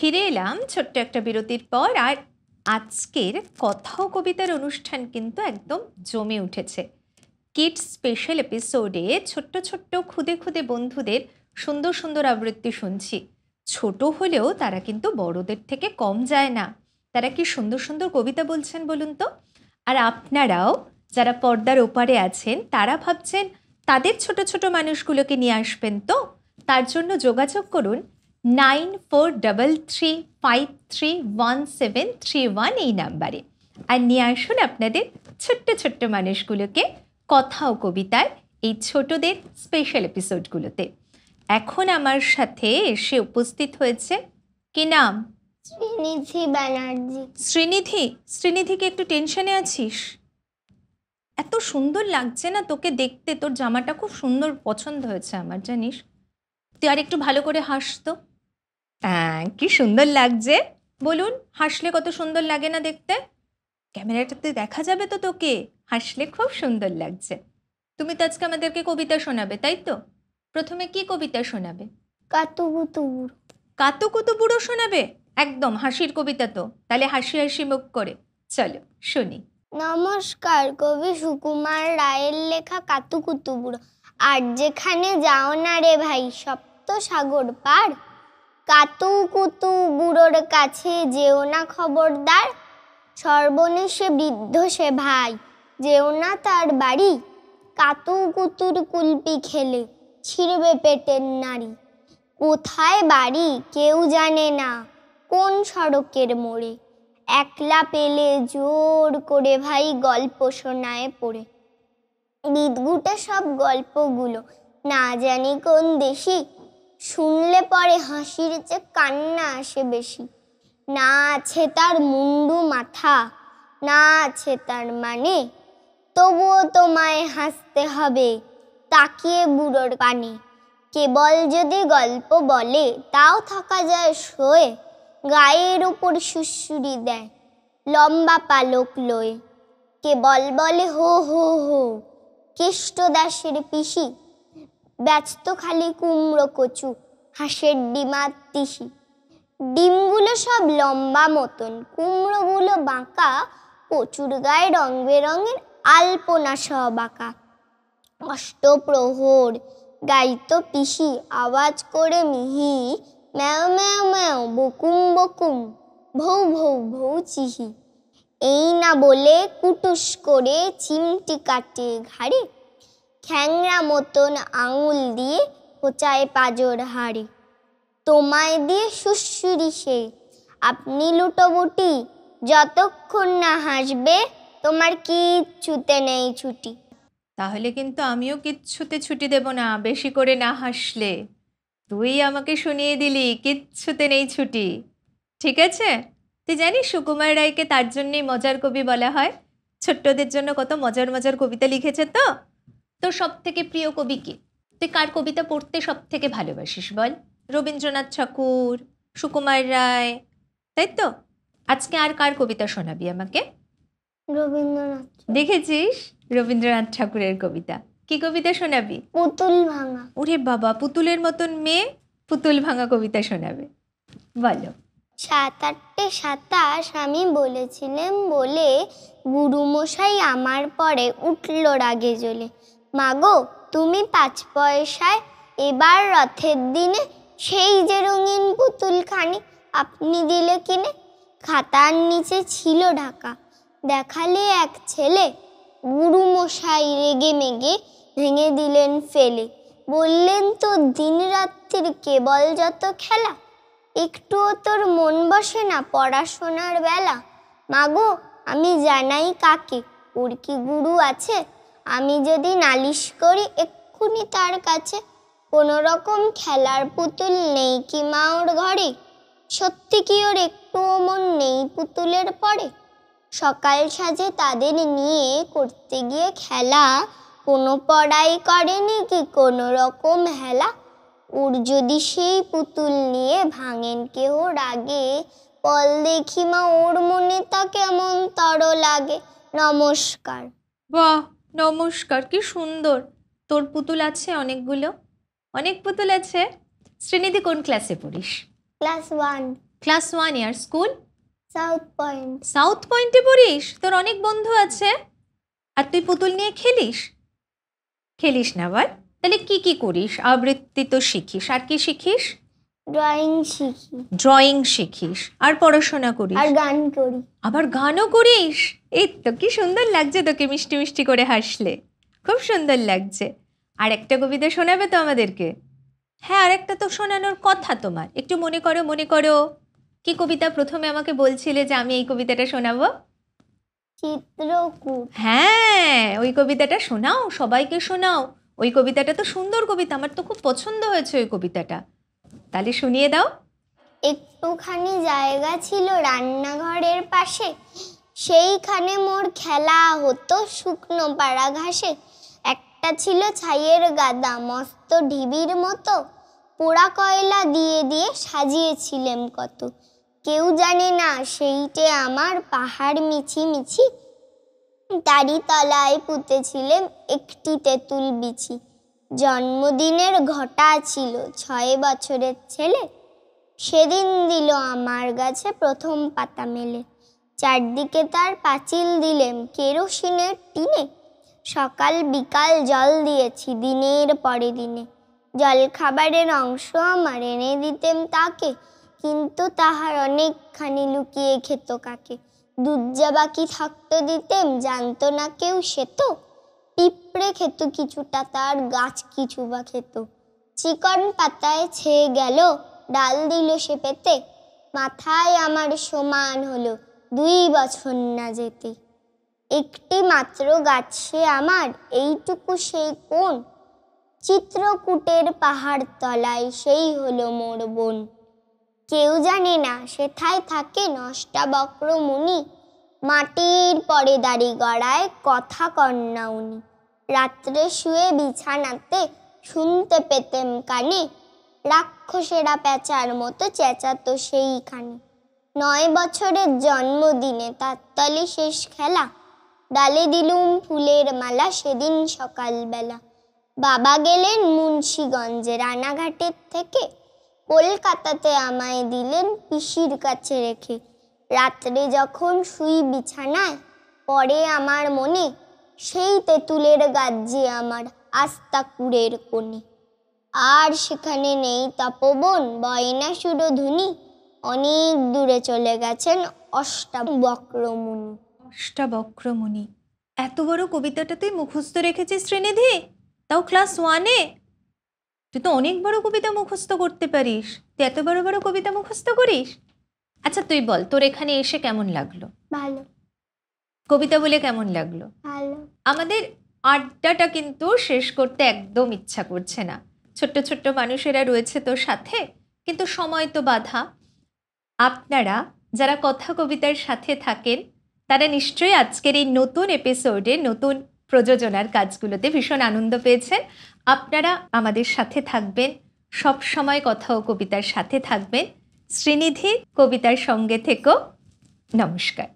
ফিরে এলাম ছোট্ট একটা বিরতির পর। আর আজকের কথা ও কবিতার অনুষ্ঠান কিন্তু একদম জমে উঠেছে। কিডস স্পেশাল এপিসোডে ছোট্ট ছোট্ট খুদে খুদে বন্ধুদের সুন্দর সুন্দর আবৃত্তি শুনছি। ছোট হলেও তারা কিন্তু বড়দের থেকে কম যায় না। তারা কি সুন্দর সুন্দর কবিতা বলছেন বলুন তো। আর আপনারাও যারা পর্দার ওপারে আছেন তারা ভাবছেন তাদের ছোট ছোট মানুষগুলোকে নিয়ে আসবেন, তো তার জন্য যোগাযোগ করুন 9433531731 এই নাম্বারে। আর নিয়ে আসুন আপনাদের ছোট্ট ছোট্ট মানুষগুলোকে কথা ও কবিতার এই ছোটদের স্পেশাল এপিসোডগুলোতে। এখন আমার সাথে এসে উপস্থিত হয়েছে, কি নাম? শ্রীনিধি ব্যানার্জি। শ্রীনিধি, শ্রীনিধিকে একটু টেনশনে আছিস? এত সুন্দর লাগছে না তোকে দেখতে, তোর জামাটা খুব সুন্দর পছন্দ হয়েছে আমার, জানিস। তুই আর একটু ভালো করে হাসতো। হ্যাঁ, কি সুন্দর লাগছে বলুন। হাসলে কত সুন্দর লাগে না দেখতে? ক্যামেরাটাতে দেখা যাবে তো তোকে, হাসলে খুব সুন্দর লাগছে। তুমি তো আজকে আমাদেরকে কবিতা শোনাবে, তাই তো? প্রথমে কি কবিতা শোনাবে? কাতুকুতু বুড়ো। কাতুকুতু বুড়ো শোনাবে? একদম হাসির কবিতা তো, তাহলে হাসি হাসি মুখ করে চলো শুনি। নমস্কার, কবি সুকুমার রায়ের লেখা কাতুকুতু বুড়ো। আর যেখানে যাও না রে ভাই সপ্ত সাগর পার, কাতুকুতু বুড়োর কাছে যেও না খবরদার। সর্বনেশে বৃদ্ধ সে ভাই, যেও না তার বাড়ি। কাতুকুতুর কুলপি খেলে ছিঁড়বে পেটের নাড়ি। কোথায় বাড়ি কেউ জানে না, কোন সড়কের মোড়ে। একলা পেলে জোর করে ভাই গল্প শোনায় পড়ে। বিদঘুটে সব গল্পগুলো না জানি কোন দেশি, শুনলে পরে হাসির চেয়ে কান্না আসে বেশি। না আছে তার মুন্ডু মাথা, না আছে তার মানে, তবুও তোমায় হাসতে হবে তাকিয়ে বুড়োর পানে। কেবল যদি গল্প বলে তাও থাকা যায় সয়ে, গায়ের উপর সুড়সুড়ি দেয় লম্বা পালক লয়ে। কেবল বলে হো হো হো, কেষ্টদাসের পিসি, ব্যস্ত খালি কুমড়ো কচু, হাঁসের ডিমার তিসি। ডিমগুলো সব লম্বা মতন, কুমড়োগুলো বাঁকা, কচুর গায়ে রং বেরঙের আলপনা সব আঁকা। অষ্টপ্রহর গাইতো পিসি আওয়াজ করে মিহি, ম্যাও ম্যাও ম্যাও বকুম বকুম, ভৌ ভৌ ভৌ চিহি। এই না বলে কুটুস করে চিমটি কাটে ঘাড়ে, খ্যাংরা মতন আঙুল দিয়ে খোঁচায় পাজর হাড়ে। তোমায় দিয়ে সুশ্রুরি সে, আপনি লুটোবুটি, যতক্ষণ না হাসবে তোমার কিচ্ছুতে নেই ছুটি। তাহলে কিন্তু আমিও কিচ্ছুতে ছুটি দেব না বেশি করে না হাসলে। তুই আমাকে শুনিয়ে দিলি কিচ্ছুতে নেই ছুটি, ঠিক আছে? তুই জানিস সুকুমার রায়কে তার জন্যই মজার কবি বলা হয়। ছোট্টদের জন্য কত মজার মজার কবিতা লিখেছে। তো তোর সব থেকে প্রিয় কবি কে? তুই কার কবিতা পড়তে সব থেকে ভালোবাসিস বল? রবীন্দ্রনাথ ঠাকুর, সুকুমার রায়, তাই তো? আজকে আর কার কবিতা শোনাবি আমাকে? রবীন্দ্রনাথ। দেখেছিস, রবীন্দ্রনাথ ঠাকুরের কবিতা। কি কবিতা শোনাবি? পুতুল ভাঙা। ওরে বাবা, পুতুলের মতন মেয়ে, পুতুল ভাঙা কবিতা শোনাবে, বলো। 7-8 27 আমি বলেছিলাম বলে, গুরুমশাই আমার পরে উঠল রাগে জ্বলে। মাগো তুমি 5 পয়সায় এবার রথের দিনে সেই যে রঙিন পুতুল খানি আপনি দিলে কিনে। খাতার নিচে ছিল ঢাকা, দেখালে এক ছেলে, গুরুমশাই রেগে মেগে ভেঙে দিলেন ফেলে। বললেন তো দিন রাত্রির কেবল যত খেলা, একটুও তোর মন বসে না পড়াশোনার বেলা। মাগো আমি জানাই কাকে, ওর কি গুরু আছে? আমি যদি নালিশ করি এক্ষুনি তার কাছে। কোনো রকম খেলার পুতুল নেই কি মা ওর ঘরে? সত্যি কি ওর একটুও মন নেই পুতুলের পরে? সকাল সাজে তাদের নিয়ে করতে গিয়ে খেলা, কোনো পড়াই করেনি কি কোনো রকম হেলা। ওর যদি সেই পুতুল নিয়ে ভাঙেন কেহ রাগে, বল দেখি মা ওর মনে তা কেমন তর লাগে। নমস্কার। বাহ, নমস্কার, কি সুন্দর। তোর পুতুল আছে অনেকগুলো? অনেক পুতুল আছে। শ্রীনিধি কোন ক্লাসে পড়িস? Class 1। Class 1 your school south point. South পয়েন্টে পড়িস? তোর অনেক বন্ধু আছে আর তুই পুতুল নিয়ে খেলিস? খেলিস না আবার? তাহলে কি কি করিস? আবৃত্তি তো শিখিস, আর কি শিখিস? ড্রয়িং শিখি। ড্রয়িং শিখিস আর পড়াশোনা করিস আর গান করি। আবার গানও করিস? এই তো কি সুন্দর লাগছে তোকে, মিষ্টি মিষ্টি করে হাসলে, খুব সুন্দর লাগছে। আর একটা কবিতা শোনাবে তো আমাদেরকে? হ্যাঁ, আর একটা তো শোনানোর কথা তোমার, একটু মনে করো মনে করো। কি কবিতা প্রথমে আমাকে বলছিলে যে আমি এই কবিতাটা শোনাবো? চিত্রকূট। হ্যাঁ, ওই কবিতাটা শোনাও, সবাইকে শোনাও। ওই কবিতাটা তো সুন্দর কবিতা, আমার তো খুব পছন্দ হয়েছে ওই কবিতাটা। তাহলে শুনিয়ে দাও। একটুখানি জায়গা ছিল রান্নাঘরের পাশে, সেইখানে মোর খেলা হতো শুকনো পাড়া ঘাসে। একটা ছিল ছাইয়ের গাদা মস্ত ঢিবির মতো, পোড়া কয়লা দিয়ে দিয়ে সাজিয়েছিলেম কত। কেউ জানে না সেইটে আমার পাহাড় মিছি মিছি, তারি তলায় পুঁতেছিলেম একটি তেঁতুল বিছি। জন্মদিনের ঘটা ছিল 6 বছরের ছেলে, সেদিন দিল আমার গাছে প্রথম পাতা মেলে। চারদিকে তার পাঁচিল দিলেম কেরোসিনের টিনে, সকাল বিকাল জল দিয়েছি দিনের পরে দিনে। জল খাবারের অংশ আমার এনে দিতেম তাকে, কিন্তু তাহার অনেকখানি লুকিয়ে খেত কাকে। দুধ যা বাকি থাকতে দিতেম জানতো না কেউ সে তো, পিঁপড়ে খেত কিছুটা তার গাছ কিছু বা খেত। চিকন পাতায় ছেয়ে গেল ডাল দিল সে পেতে, মাথায় আমার সমান হলো 2 বছর না যেতে। একটি মাত্র গাছ সে আমার, এইটুকু সেই কোন, চিত্রকূটের পাহাড় তলায় সেই হলো মোর বোন। কেউ জানে না সেথায় থাকে নষ্টা বক্র মুনি, মাটির পরে দাড়ি গড়ায় কথা কন্যা উনি। রাত্রে শুয়ে বিছানাতে শুনতে পেতেম কানে, রাক্ষসেরা প্যাঁচার মতো চেঁচাতো সেইখানে। 9 বছরের জন্মদিনে তার তলে শেষ খেলা, ডালে দিলুম ফুলের মালা সেদিন সকালবেলা। বাবা গেলেন মুন্সিগঞ্জে রানাঘাটের থেকে, কলকাতাতে আমায় দিলেন পিসির কাছে রেখে। রাত্রে যখন শুই বিছানায় পড়ে আমার মনে, সেই তেঁতুলের গাছ যে আমার আস্তাকুড়ের কোণে। আর সেখানে নেই তপবন বয়না সুরধুনি, অনেক দূরে চলে গেছেন অষ্টাবক্রমুনি। অষ্টাবক্রমুনি, এত বড় কবিতাটা তুই মুখস্থ রেখেছিস শ্রীনিধি, তাও ক্লাস 1-এ? তুই তো অনেক বড় কবিতা মুখস্থ করতে পারিস, তুই এত বড় বড় কবিতা মুখস্থ করিস? আচ্ছা তুই বল, তোর এখানে এসে কেমন লাগলো? ভালো। কবিতা বলে কেমন লাগলো? ভালো। আমাদের আড্ডাটা কিন্তু শেষ করতে একদম ইচ্ছা করছে না, ছোট্ট ছোট্ট মানুষেরা রয়েছে তোর সাথে, কিন্তু সময় তো বাধা। আপনারা যারা কথা কবিতার সাথে থাকেন তারা নিশ্চয়ই আজকের এই নতুন এপিসোডে নতুন প্রযোজনার কাজগুলোতে ভীষণ আনন্দ পেয়েছেন। আপনারা আমাদের সাথে থাকবেন, সব সময় কথা ও কবিতার সাথে থাকবেন। শ্রীনিধি কবিতার সঙ্গে থেকো। নমস্কার।